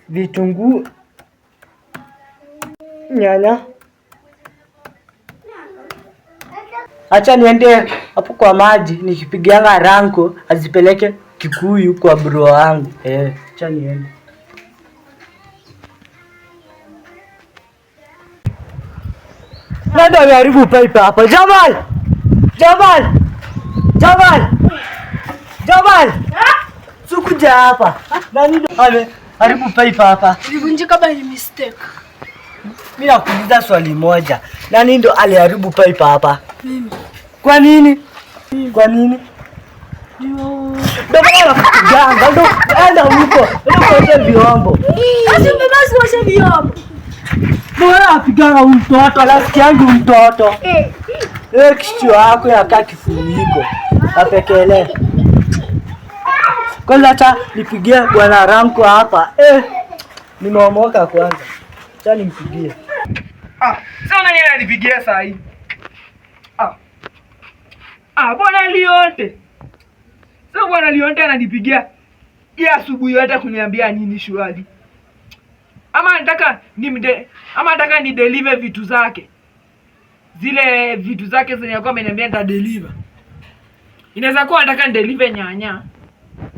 Vitunguu, nyanya. Acha niende hapo kwa maji nikipigianga ranko azipeleke Kikuyu kwa bro wangu. Acha niende. Nenda haribu pipe hapa. Jamal! Jamal! Jamal! Jamal! Sukuja hapa. Nani haribu pipe hapa? Ilivunjika by mistake. Mimi nakuuliza swali moja. Nani ndo aliharibu pipe hapa? Mimi. Kwa nini? Kwa nini? Ndio bana kujanga. Ndio enda huko. Ndio kuosha vyombo. Basi mbona kuosha vyombo? Bora apigana mtoto, rafiki yangu mtoto. Kichwa yako yakaa kifuniko. Apekele. Kwanza acha nipigie bwana Ranko hapa. Nimeomoka kwanza. Acha nimpigie. Sasa nani ananipigia saa hii? Bwana Lionte. Sasa bwana Lionte ananipigia ya asubuhi yote kuniambia nini shughuli? Ama nataka ni deliver vitu zake. Zile vitu zake zenye alikuwa ameniambia nita deliver. Inaweza kuwa nataka ni deliver nyanya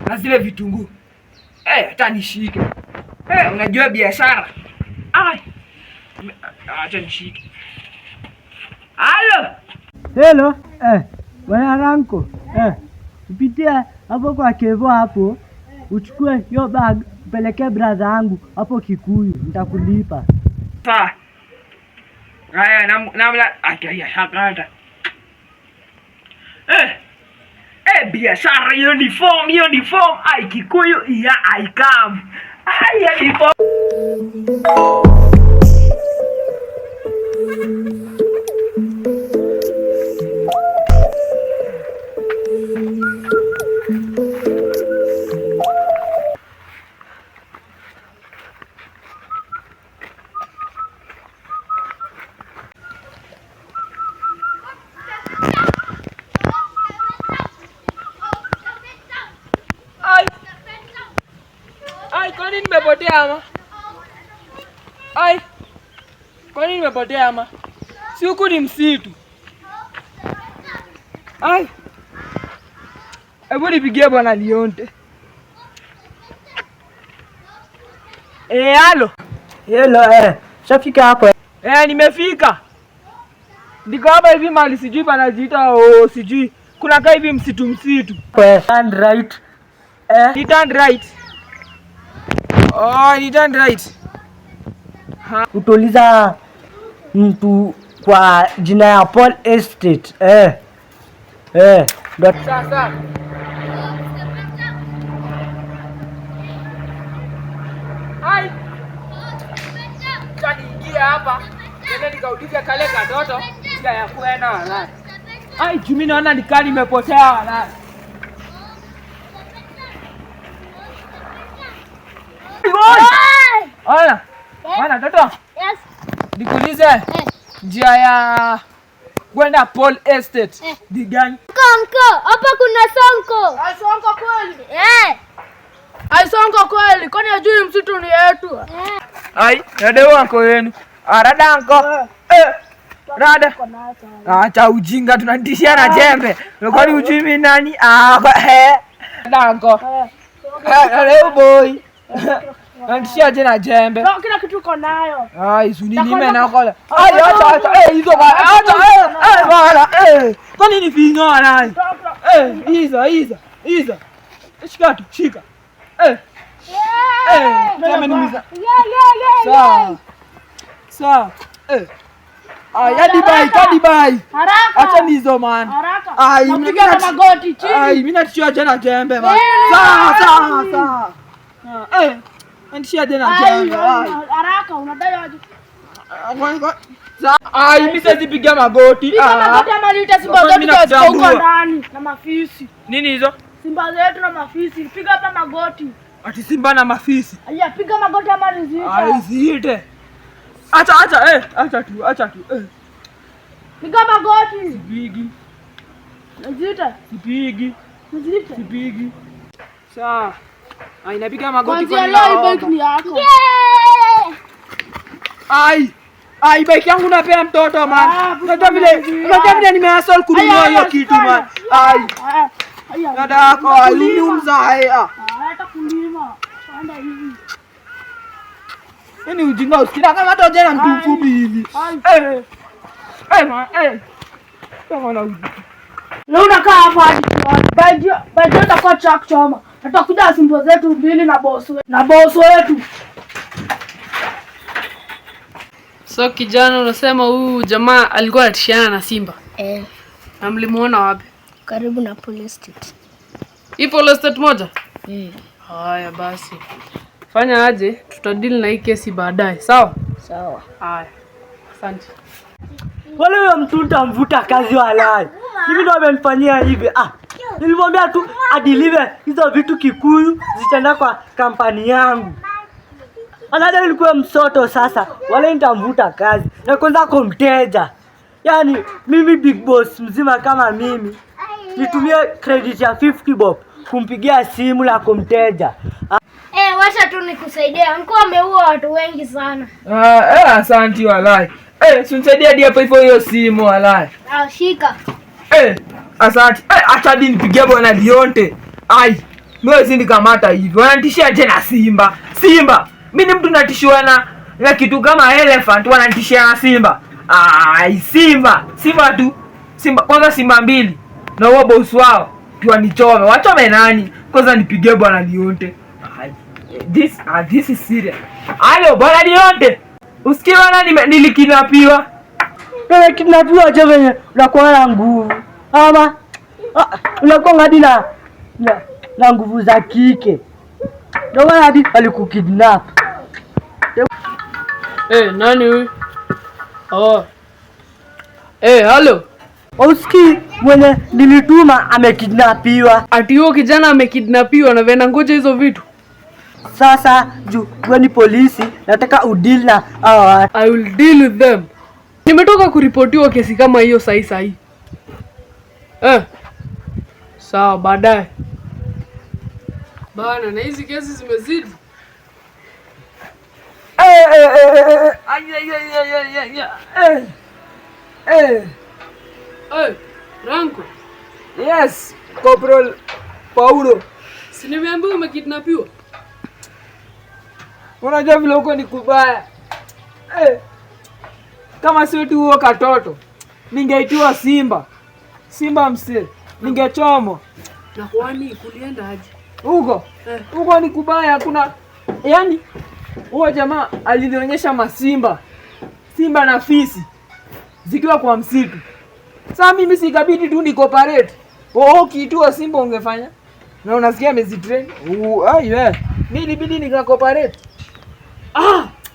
na zile vitunguu. Hata nishike. Unajua biashara. Acha nishike. Halo. Hello. Bwana Ranko. Upitia hapo kwa Kevo hapo. Uchukue hiyo bag, upelekee brother yangu hapo Kikuyu, nitakulipa. Sawa. Haya namla hakata. Biashara uniform. Kikuyu ya I come. Uniform. Kwani nimepotea ama? Kwani nimepotea ama? Si huku ni msitu. Hebu nipigie bwana Lionte. Halo. Hello, shafika hapo. Nimefika. Ndiko hapa hivi mali sijui panajiita sijui. Kuna kaa hivi msitu. Turn right. Ni turn right. Ni turn right. Utauliza mtu kwa jina ya Paul Estate. Sasa. Ingia hapa. Nenda nikaulize kale katoto bila ya kuenda wala. Mimi naona nikali nimepotea wala. Bwana toto. Yes. Nikuulize. Njia ya kwenda Paul Estate. Ni gani? Konko, hapa kuna sonko. Sonko kweli? Sonko kweli. Kwani hujui msitu ni yetu? Rada wako wenu. Rada anko. Rada. Acha ujinga tunatishia na jembe. Kwani hujui mimi nani? Rada anko. Leo boy. Nantishia jina jembe. Kila kitu uko nayo. Usinilime na kola. Acha. Hizo acha. Bana. Kwani ni fingo wala? Hizo. Shika. Mimi nimeza. Sawa. Yadi bai. Haraka. Acha nizo man. Haraka. Napiga magoti chini. Mimi natishia jina jembe man. Sawa. Natishia jina jembe. Haraka, unadai aje? Mimi sizipiga magoti. Piga magoti ama nita simba zetu huko ndani na mafisi. Nini hizo? Simba zetu na mafisi. Piga hapa magoti. Ati simba na mafisi. Piga magoti ama niziite. Ziite. Acha tu. Piga magoti. Sipigi. Niziite. Sipigi. Mzilipe. Sipigi. Sawa. Inapiga magoti kwa leo bike ni yako. Ai bike yangu napea mtoto man. Unajua vile nimehasol kununua hiyo kitu man. Dada yako aliumza haya. Hata kulima. Panda hivi. Ni ujinga usikira kama hata jana mtu mfupi hivi. Man. Kama leo unakaa hapa hadi baada utakuwa chak choma. Tutakuja simbo zetu mbili na boss wetu. So kijana, unasema huyu jamaa alikuwa anatishana na simba? Na mlimuona wapi? Karibu na police state. Hii police state moja? Haya basi. Fanya aje, tutadeal na hii kesi baadaye, sawa? Sawa. Haya. Asante. Wale huyo mtu nitamvuta kazi walai. Mimi ndo amenifanyia hivi. Nilimwambia tu adilive hizo vitu Kikuyu zitaenda kwa kampani yangu. Anada ilikuwa msoto sasa. Wale nitamvuta kazi. Na kwanza kwa mteja. Yaani mimi big boss mzima kama mimi nitumie credit ya 50 bob kumpigia simu la kumteja. Wacha tu nikusaidia. Niko ameua watu wengi sana. Asante walai. Usinisaidia hadi hapo hivyo hiyo simu walai. Shika. Asante. Acha hadi nipigie bwana Lionte. Mimi sinikamata hivi. Wanatishia tena Simba. Mimi ni mtu natishiwa na kitu kama elephant, wanatishia na Simba. Simba tu. Kwanza Simba mbili. Na huo boss wao tuanichome. Wachome nani? Kwanza nipigie bwana Lionte. This is serious. Halo bwana Lionte. Usikie bwana nilikidnapiwa. Wewe kidnapiwa je venye unakuwa na nguvu? Ama unakuwa hadi na nguvu za kike. Ndio maana hadi alikukidnap. Nani huyu? Halo. Usikii mwenye nilituma amekidnapiwa. Ati huyo kijana amekidnapiwa na vena ngoja hizo vitu. Sasa wewe ni polisi, nataka udeal na watu. I will deal with them. Nimetoka kuripotiwa kesi kama hiyo sahi. Sawa baadaye. Bana, na hizi kesi zimezidi. Ranko. Yes, Corporal Paulo. Si nimeambiwa umekidnapiwa. Unajua vile huko ni kubaya. Kama sio tu huo katoto, ningeitiwa Simba msee. Ningechomwa. Na kwani kulienda aje? Huko ni kubaya, kuna yaani huo jamaa alinionyesha masimba. Simba na fisi zikiwa kwa msitu. Sasa mimi sikabidi tu ni cooperate. Kitua simba ungefanya. Na unasikia amezitrain. Mimi ilibidi nika cooperate.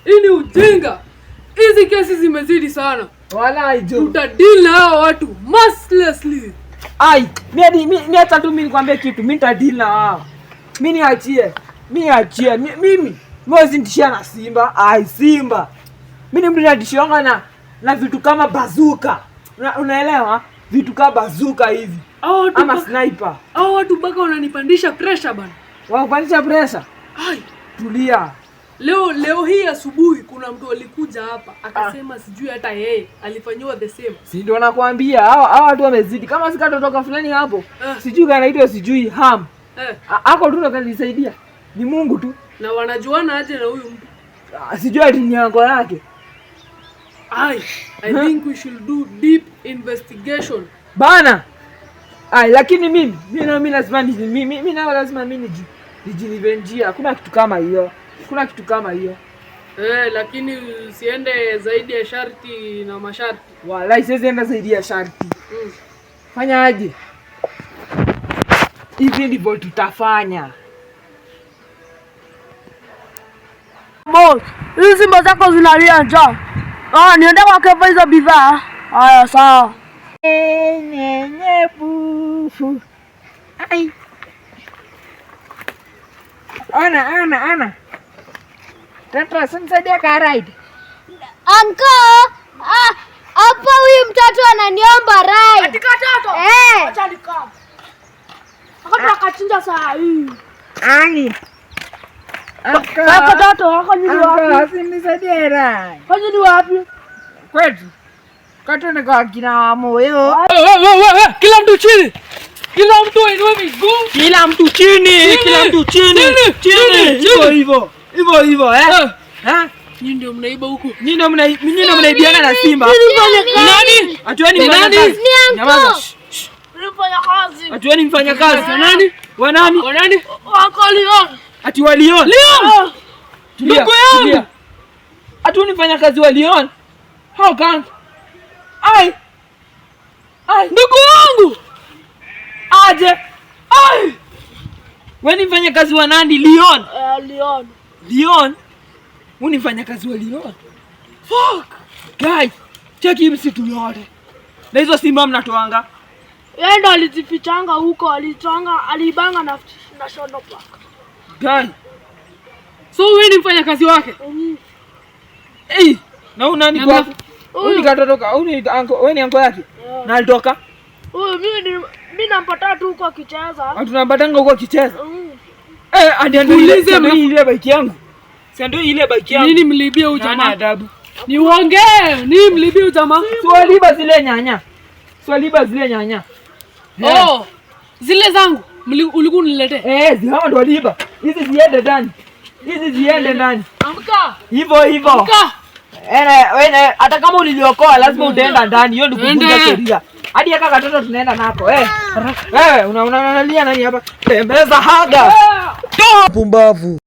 Hii ni ujinga. Hizi kesi zimezidi sana. Wala hiyo. Tutadeal na hao watu mercilessly. Mimi hata tu mimi nikwambie kitu, mimi nitadeal na hao. Mimi niachie. Mimi nitishia na Simba. Simba. Mimi mtu natishionga na vitu kama bazooka. Unaelewa? Vitu kama bazooka hivi. Ama sniper. Hao watu baka wananipandisha pressure bana. Wanapandisha pressure? Tulia. Leo hii asubuhi kuna mtu alikuja hapa akasema sijui hata yeye alifanywa the same. Si ndio nakwambia hao watu wamezidi. Kama sikatotoka fulani hapo. Sijui kanaitwa sijui ham. Hako tu ndo kanisaidia. Ni Mungu tu. Na wanajuana aje na huyu mtu? Sijui atinyango yake. I think we should do deep investigation. Bana. Lakini mimi lazima nijilivenjia. Hakuna kitu kama hiyo. Lakini usiende zaidi ya sharti na masharti. Wala siwezi enda zaidi ya sharti. Fanya aje? Hivi ndivyo tutafanya. Boss, hizi simba zako zinalia njaa. Niende kwa kefa hizo bidhaa. Haya sawa. Nyenyebu. Ana. Tata, sinisaidie ka ride. Anko, hapa huyu mtoto ananiomba ride. Atika toto. Acha nikam. chinja saa hii. Ani. Watoto wako ni wapi? Usinisaidie rai. Kwani ni wapi? Kwetu. Kwetu ni kwa kina Moyo. Kila mtu chini. Kila mtu ainue miguu. Kila mtu chini. Kila mtu chini. Chini. Hivyo. Hivyo eh. Nyinyi ndio mnaiba huko. Nyinyi ndio mnaibiana na Simba. Nani? Atueni nani? Nyamaza. Mfanya kazi. Atueni mfanya kazi. Nani? Wa nani? Wako Leon. Ati wa Leon. Leon. Ndugu yangu. Atueni mfanya kazi wa Leon. How come? Ai. Ndugu yangu. Aje. Wewe ni mfanya kazi wa nani? Leon. Leon. Wewe ni mfanya kazi wa Leon. Fuck. Guys, check hii msitu yote. Na hizo Simba mnatoanga. Yeye ndo alizifichanga huko, alibanga na National Park. Guys. So wewe ni mfanya kazi wake? Na una nani kwa? Wewe nikatoka, wewe ni anko yake? Na alitoka? Mimi nampata tu huko akicheza. Tunampatanga huko akicheza. Ndio ile bike yangu. Si ndio ile bike yangu. Nini mlibia huyu jamaa? Adabu. Ni uongee, nini mlibia huyu jamaa? Swaliba zile nyanya. Zile zangu ulikuwa uniletee. Hao ndio waliba. Hizi ziende ndani. Amka. Hivyo. Amka. Wewe hata kama uliliokoa lazima utaenda ndani. Hiyo ndio kuvunja sheria. Hadi aka katoto tunaenda nako. Wewe unalia nani hapa? Tembeza haga. Pumbavu.